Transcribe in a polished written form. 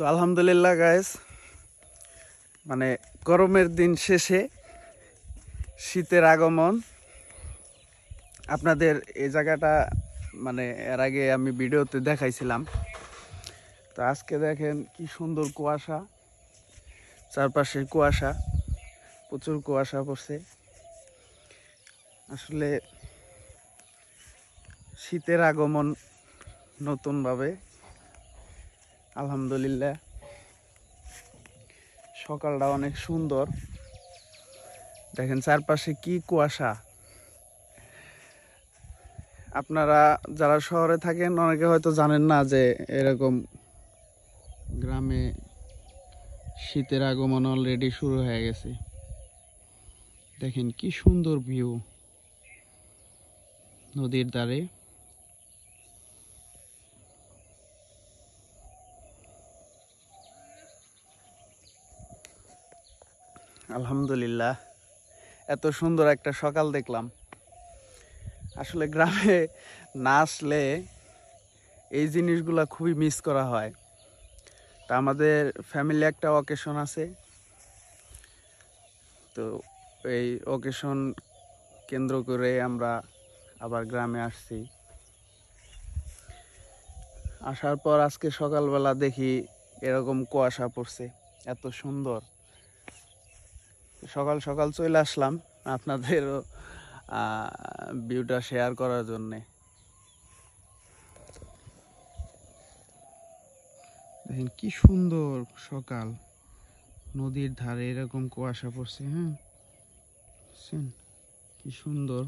তো আলহামদুলিল্লাহ গাইস, মানে গরমের দিন শেষে শীতের আগমন। আপনাদের এই জায়গাটা মানে এর আগে আমি ভিডিওতে দেখাইছিলাম। তো আজকে দেখেন কি সুন্দর কুয়াশা, চারপাশে কুয়াশা, প্রচুর কুয়াশা পড়ছে। আসলে শীতের আগমন নতুনভাবে, আলহামদুলিল্লাহ। সকালটা অনেক সুন্দর, দেখেন চারপাশে কি কুয়াশা। আপনারা যারা শহরে থাকেন অনেকে হয়তো জানেন না যে এরকম গ্রামে শীতের আগমন অলরেডি শুরু হয়ে গেছে। দেখেন কি সুন্দর ভিউ, নদীর ধারে। আলহামদুলিল্লাহ, এত সুন্দর একটা সকাল দেখলাম। আসলে গ্রামে না আসলে এই জিনিসগুলা খুবই মিস করা হয়। তা আমাদের ফ্যামিলি একটা অকেশন আছে, তো এই অকেশন কেন্দ্র করে আমরা আবার গ্রামে আসছি। আসার পর আজকে সকালবেলা দেখি এরকম কুয়াশা পড়ছে, এত সুন্দর। সকাল সকাল চলে আসলাম আপনাদেরও ভিউটা শেয়ার করার জন্যে। দেখেন কি সুন্দর সকাল, নদীর ধারে এরকম কুয়াশা পড়ছে। হ্যাঁ, কি সুন্দর।